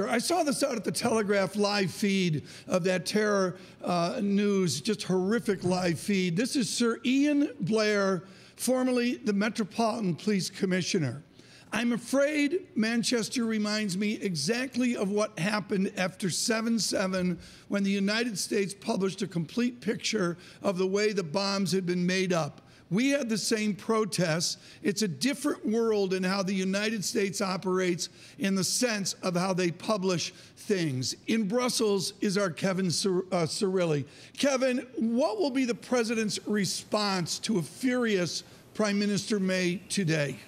I saw this out at the Telegraph live feed of that terror news, just horrific live feed. This is Sir Ian Blair, formerly the Metropolitan Police Commissioner. I'm afraid Manchester reminds me exactly of what happened after 9/11 when the United States published a complete picture of the way the bombs had been made up. We had the same protests. It's a different world in how the United States operates in the sense of how they publish things. In Brussels is our Kevin Cirilli. Kevin, what will be the president's response to a furious Prime Minister May today?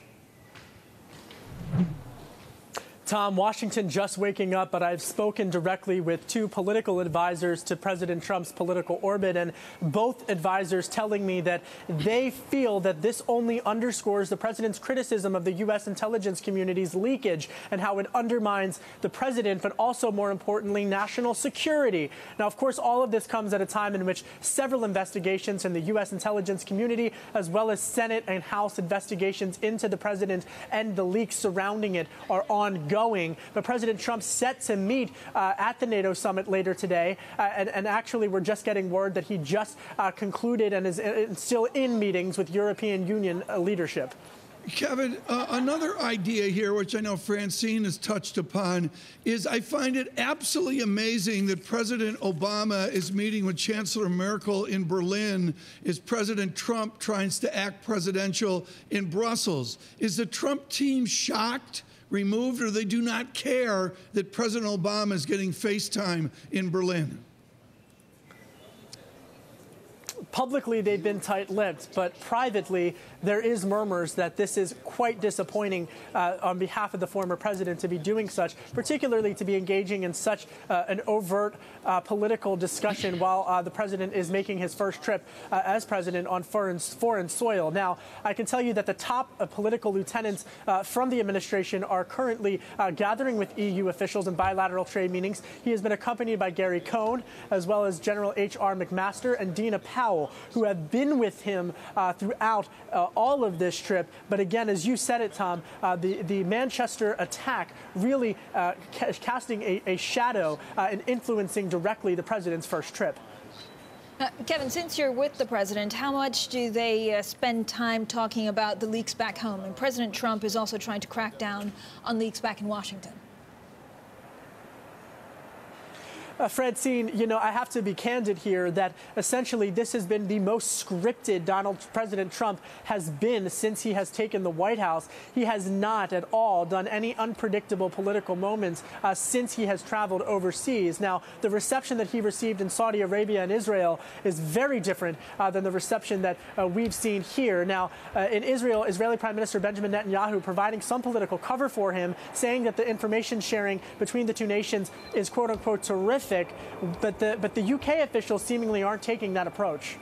Tom, Washington just waking up, but I've spoken directly with two political advisors to President Trump's political orbit, and both advisors telling me that they feel that this only underscores the president's criticism of the U.S. intelligence community's leakage and how it undermines the president, but also, more importantly, national security. Now, of course, all of this comes at a time in which several investigations in the U.S. intelligence community, as well as Senate and House investigations into the president and the leaks surrounding it, are ongoing. But President Trump set to meet at the NATO summit later today. And actually, we're just getting word that he just concluded and is still in meetings with European Union leadership. Kevin, another idea here, which I know Francine has touched upon, is I find it absolutely amazing that President Obama is meeting with Chancellor Merkel in Berlin as President Trump tries to act presidential in Brussels. Is the Trump team shocked, removed, or they do not care that President Obama is getting FaceTime in Berlin? Publicly, they've been tight-lipped, but privately, there is murmurs that this is quite disappointing on behalf of the former president to be doing such, particularly to be engaging in such an overt political discussion while the president is making his first trip as president on foreign soil. Now, I can tell you that the top political lieutenants from the administration are currently gathering with EU officials in bilateral trade meetings. He has been accompanied by Gary Cohn, as well as General H.R. McMaster and Dina Powell, who have been with him throughout all of this trip. But again, as you said it, Tom, the Manchester attack really casting a shadow and influencing directly the president's first trip. Kevin, since you're with the president, how much do they spend time talking about the leaks back home? And President Trump is also trying to crack down on leaks back in Washington. Francine, you know, I have to be candid here that essentially this has been the most scripted President Trump has been since he has taken the White House. He has not at all done any unpredictable political moments since he has traveled overseas. Now, the reception that he received in Saudi Arabia and Israel is very different than the reception that we've seen here. Now, in Israel, Israeli Prime Minister Benjamin Netanyahu providing some political cover for him, saying that the information sharing between the two nations is, quote unquote, terrific. But the UK officials seemingly aren't taking that approach.